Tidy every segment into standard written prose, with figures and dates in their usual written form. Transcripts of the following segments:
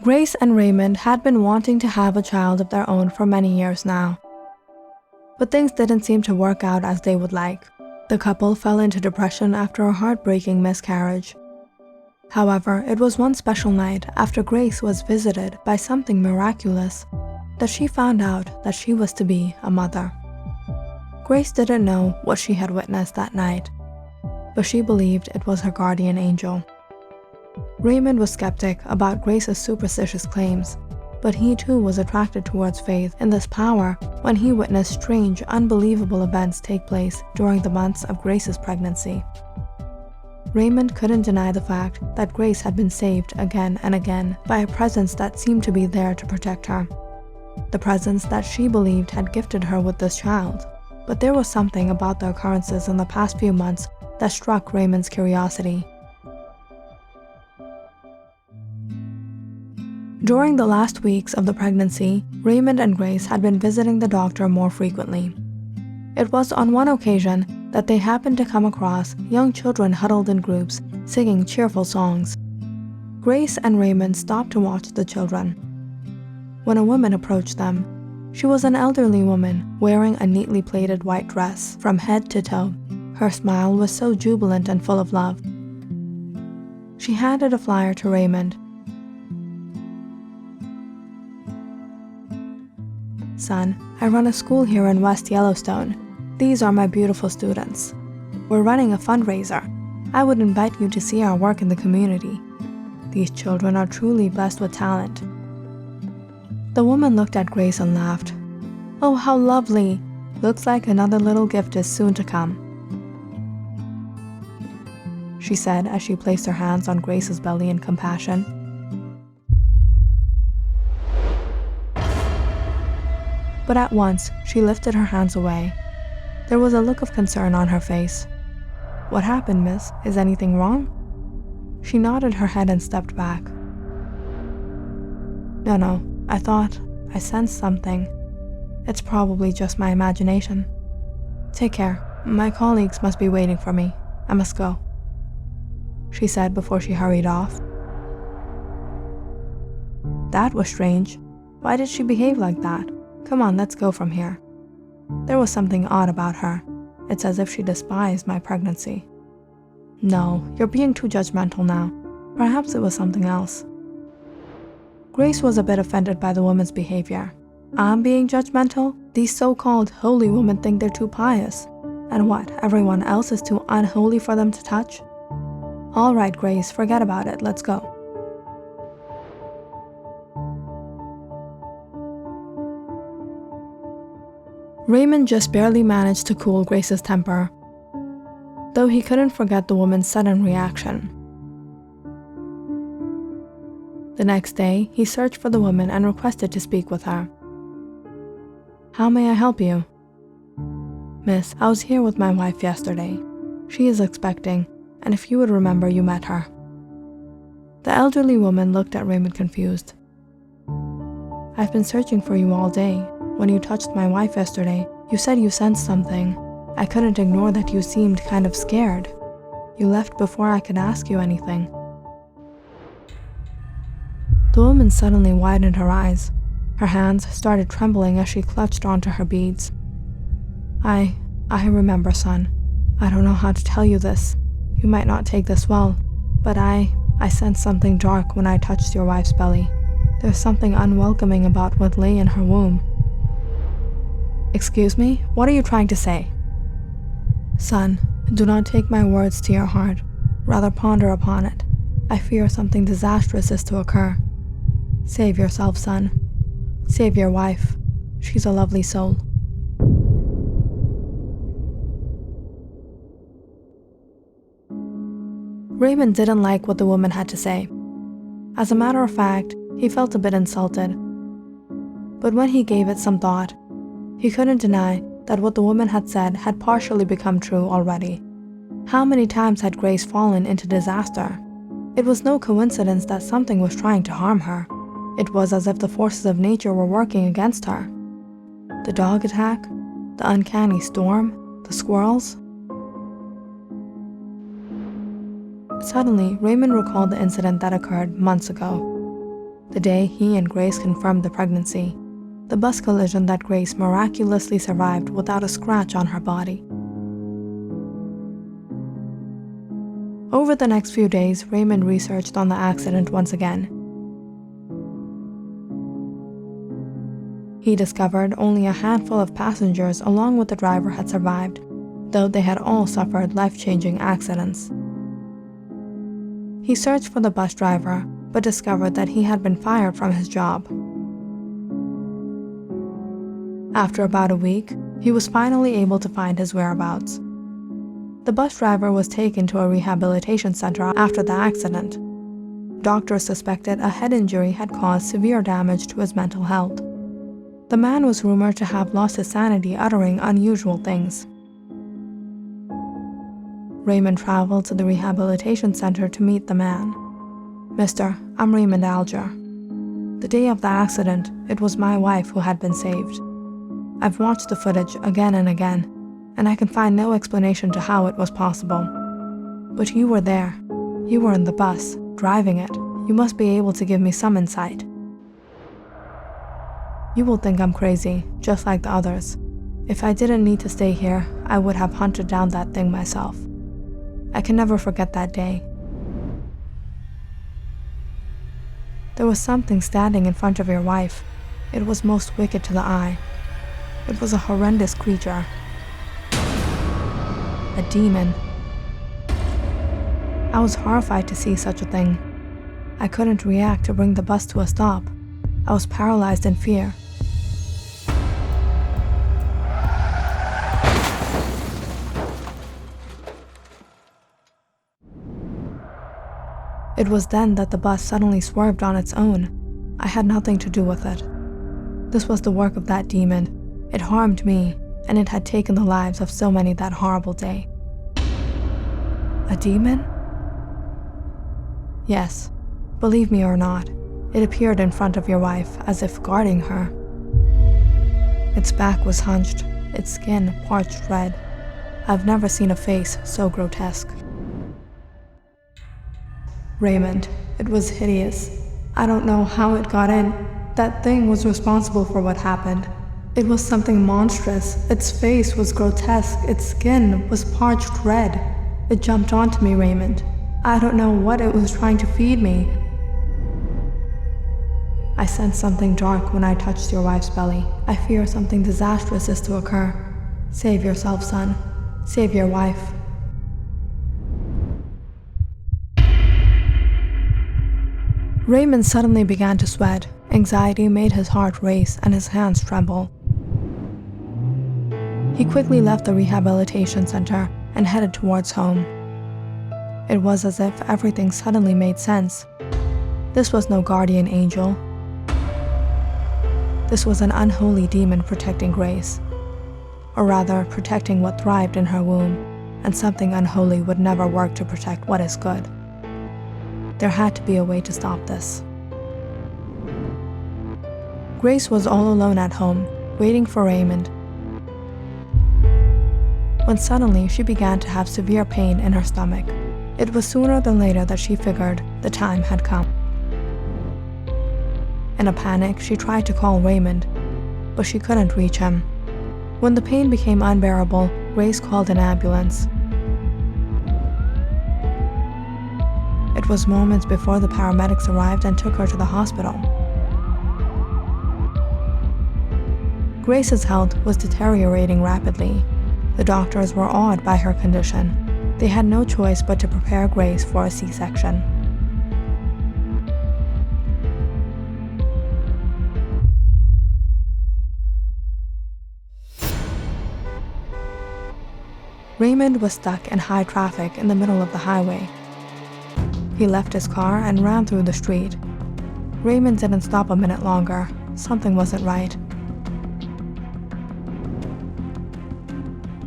Grace and Raymond had been wanting to have a child of their own for many years now. But things didn't seem to work out as they would like. The couple fell into depression after a heartbreaking miscarriage. However, it was one special night after Grace was visited by something miraculous that she found out that she was to be a mother. Grace didn't know what she had witnessed that night, but she believed it was her guardian angel. Raymond was skeptic about Grace's superstitious claims, but he too was attracted towards faith in this power when he witnessed strange, unbelievable events take place during the months of Grace's pregnancy. Raymond couldn't deny the fact that Grace had been saved again and again by a presence that seemed to be there to protect her. The presence that she believed had gifted her with this child. But there was something about the occurrences in the past few months that struck Raymond's curiosity. During the last weeks of the pregnancy, Raymond and Grace had been visiting the doctor more frequently. It was on one occasion that they happened to come across young children huddled in groups, singing cheerful songs. Grace and Raymond stopped to watch the children. When a woman approached them, she was an elderly woman wearing a neatly plaited white dress from head to toe. Her smile was so jubilant and full of love. She handed a flyer to Raymond. "Son, I run a school here in West Yellowstone. These are my beautiful students. We're running a fundraiser. I would invite you to see our work in the community. These children are truly blessed with talent." The woman looked at Grace and laughed. "Oh, how lovely! Looks like another little gift is soon to come," she said as she placed her hands on Grace's belly in compassion. But at once, she lifted her hands away. There was a look of concern on her face. "What happened, miss? Is anything wrong?" She nodded her head and stepped back. No, I sensed something. It's probably just my imagination. Take care. My colleagues must be waiting for me. I must go," she said before she hurried off. That was strange. Why did she behave like that? Come on, let's go from here. There was something odd about her. It's as if she despised my pregnancy. No, you're being too judgmental now. Perhaps it was something else. Grace was a bit offended by the woman's behavior. I'm being judgmental? These so-called holy women think they're too pious. And what, everyone else is too unholy for them to touch? All right, Grace, forget about it. Let's go. Raymond just barely managed to cool Grace's temper, though he couldn't forget the woman's sudden reaction. The next day, he searched for the woman and requested to speak with her. "How may I help you?" "Miss, I was here with my wife yesterday. She is expecting, and if you would remember, you met her." The elderly woman looked at Raymond confused. "I've been searching for you all day. When you touched my wife yesterday, you said you sensed something. I couldn't ignore that you seemed kind of scared. You left before I could ask you anything." The woman suddenly widened her eyes. Her hands started trembling as she clutched onto her beads. I remember, son. I don't know how to tell you this. You might not take this well, but I sensed something dark when I touched your wife's belly. There's something unwelcoming about what lay in her womb." "Excuse me? What are you trying to say?" "Son, do not take my words to your heart. Rather ponder upon it. I fear something disastrous is to occur. Save yourself, son. Save your wife. She's a lovely soul." Raymond didn't like what the woman had to say. As a matter of fact, he felt a bit insulted. But when he gave it some thought, he couldn't deny that what the woman had said had partially become true already. How many times had Grace fallen into disaster? It was no coincidence that something was trying to harm her. It was as if the forces of nature were working against her. The dog attack, the uncanny storm, the squirrels. Suddenly, Raymond recalled the incident that occurred months ago. the day he and Grace confirmed the pregnancy, the bus collision that Grace miraculously survived without a scratch on her body. Over the next few days, Raymond researched on the accident once again. He discovered only a handful of passengers along with the driver had survived, though they had all suffered life-changing accidents. He searched for the bus driver, but discovered that he had been fired from his job. After about a week, he was finally able to find his whereabouts. The bus driver was taken to a rehabilitation center after the accident. Doctors suspected a head injury had caused severe damage to his mental health. The man was rumored to have lost his sanity, uttering unusual things. Raymond traveled to the rehabilitation center to meet the man. "Mister, I'm Raymond Alger. The day of the accident, it was my wife who had been saved. I've watched the footage again and again, and I can find no explanation to how it was possible. But you were there. You were in the bus, driving it. You must be able to give me some insight." "You will think I'm crazy, just like the others. If I didn't need to stay here, I would have hunted down that thing myself. I can never forget that day. There was something standing in front of your wife. It was most wicked to the eye. It was a horrendous creature. A demon. I was horrified to see such a thing. I couldn't react to bring the bus to a stop. I was paralyzed in fear. It was then that the bus suddenly swerved on its own. I had nothing to do with it. This was the work of that demon. It harmed me, and it had taken the lives of so many that horrible day." "A demon?" "Yes. Believe me or not, it appeared in front of your wife as if guarding her. Its back was hunched, its skin parched red. I've never seen a face so grotesque." "Raymond, it was hideous. I don't know how it got in. That thing was responsible for what happened. It was something monstrous. Its face was grotesque. Its skin was parched red. It jumped onto me, Raymond. I don't know what it was trying to feed me. I sensed something dark when I touched your wife's belly. I fear something disastrous is to occur. Save yourself, son. Save your wife." Raymond suddenly began to sweat. Anxiety made his heart race and his hands tremble. He quickly left the rehabilitation center and headed towards home. It was as if everything suddenly made sense. This was no guardian angel. This was an unholy demon protecting Grace. Or rather, protecting what thrived in her womb, and something unholy would never work to protect what is good. There had to be a way to stop this. Grace was all alone at home, waiting for Raymond, when suddenly she began to have severe pain in her stomach. It was sooner than later that she figured the time had come. In a panic, she tried to call Raymond, but she couldn't reach him. When the pain became unbearable, Grace called an ambulance. It was moments before the paramedics arrived and took her to the hospital. Grace's health was deteriorating rapidly. The doctors were awed by her condition. They had no choice but to prepare Grace for a C-section. Raymond was stuck in high traffic in the middle of the highway. He left his car and ran through the street. Raymond didn't stop a minute longer. Something wasn't right.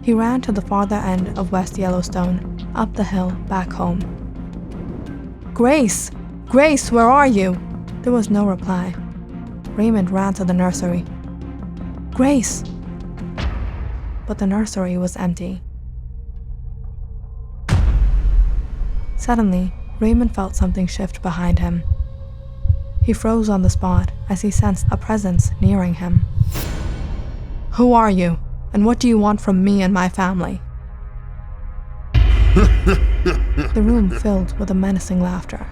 He ran to the farther end of West Yellowstone, up the hill, back home. "Grace! Grace, where are you?" There was no reply. Raymond ran to the nursery. "Grace!" But the nursery was empty. Suddenly, Raymond felt something shift behind him. He froze on the spot as he sensed a presence nearing him. "Who are you, and what do you want from me and my family?" The room filled with a menacing laughter.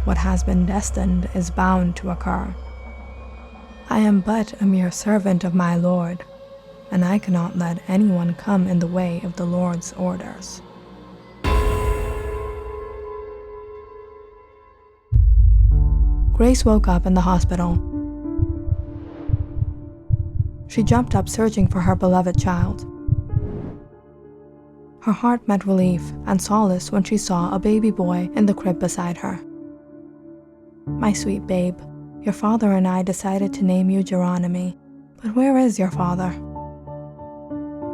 "What has been destined is bound to occur. I am but a mere servant of my Lord, and I cannot let anyone come in the way of the Lord's orders." Grace woke up in the hospital. She jumped up searching for her beloved child. Her heart met relief and solace when she saw a baby boy in the crib beside her. "My sweet babe, your father and I decided to name you Geronimi, but where is your father?"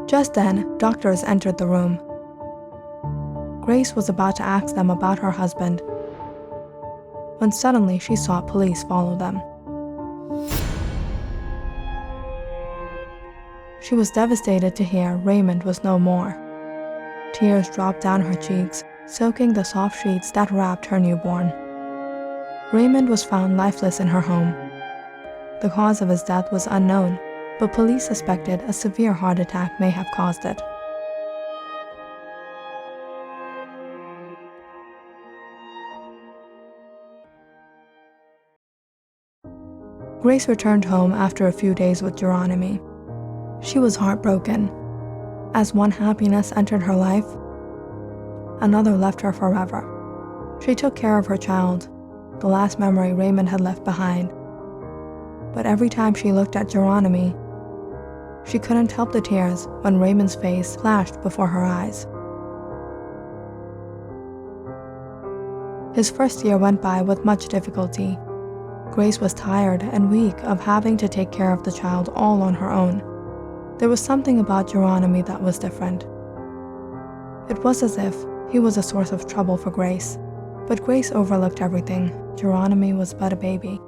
Just then, doctors entered the room. Grace was about to ask them about her husband, when suddenly she saw police follow them. She was devastated to hear Raymond was no more. Tears dropped down her cheeks, soaking the soft sheets that wrapped her newborn. Raymond was found lifeless in her home. The cause of his death was unknown, but police suspected a severe heart attack may have caused it. Grace returned home after a few days with Geronimi. She was heartbroken. As one happiness entered her life, another left her forever. She took care of her child, the last memory Raymond had left behind. But every time she looked at Geronimi, she couldn't help the tears when Raymond's face flashed before her eyes. His first year went by with much difficulty. Grace was tired and weak of having to take care of the child all on her own. There was something about Geronimi that was different. It was as if he was a source of trouble for Grace, but Grace overlooked everything. Geronimi was but a baby.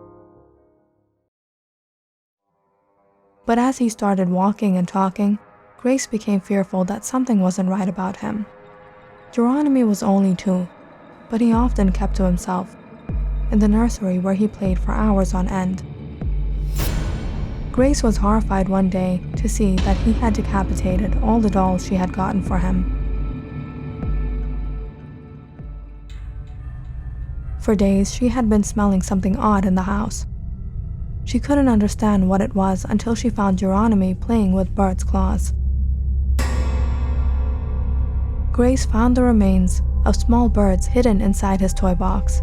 But as he started walking and talking, Grace became fearful that something wasn't right about him. Geronimi was only 2, but he often kept to himself, in the nursery where he played for hours on end. Grace was horrified one day to see that he had decapitated all the dolls she had gotten for him. For days, she had been smelling something odd in the house. She couldn't understand what it was until she found Geronimi playing with birds' claws. Grace found the remains of small birds hidden inside his toy box.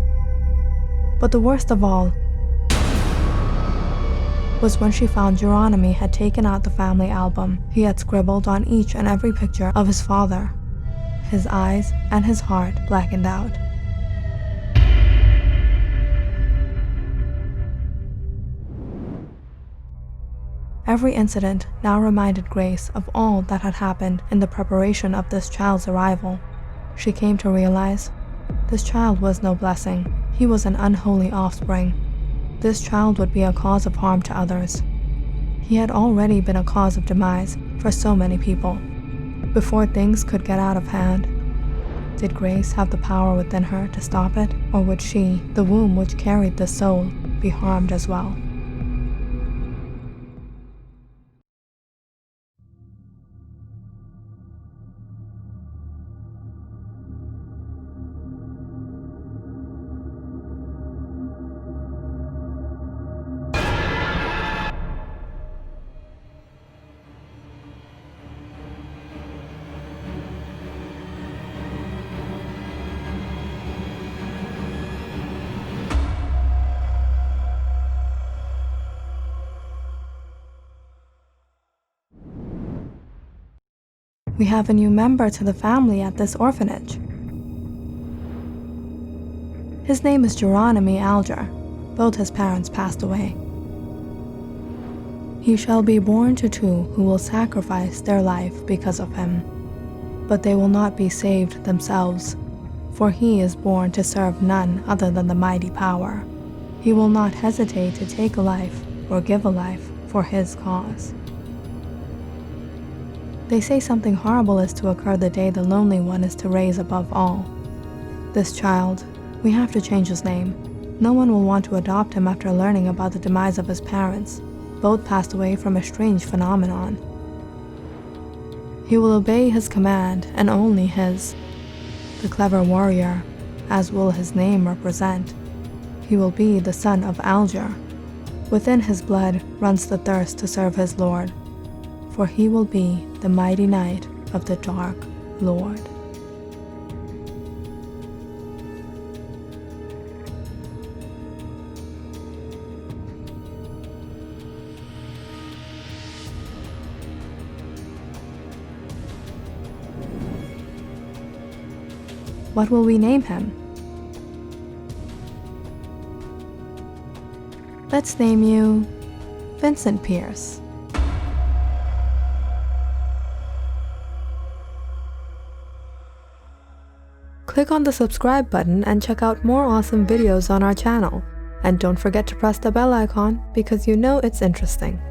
But the worst of all was when she found Geronimi had taken out the family album he had scribbled on each and every picture of his father. His eyes and his heart blackened out. Every incident now reminded Grace of all that had happened in the preparation of this child's arrival. She came to realize this child was no blessing. He was an unholy offspring. This child would be a cause of harm to others. He had already been a cause of demise for so many people. Before things could get out of hand, did Grace have the power within her to stop it, or would she, the womb which carried the soul, be harmed as well? We have a new member to the family at this orphanage. His name is Geronimi Alger. Both his parents passed away. He shall be born to 2 who will sacrifice their life because of him. But they will not be saved themselves, for he is born to serve none other than the mighty power. He will not hesitate to take a life or give a life for his cause. They say something horrible is to occur the day the lonely one is to rise above all. This child, We have to change his name. No one will want to adopt him after learning about the demise of his parents. Both passed away from a strange phenomenon. He will obey his command, and only his. The clever warrior, as will his name represent. He will be the son of Alger. Within his blood runs the thirst to serve his lord, for he will be the mighty knight of the Dark Lord. What will we name him? Let's name you Vincent Pierce. Click on the subscribe button and check out more awesome videos on our channel. And don't forget to press the bell icon because you know it's interesting.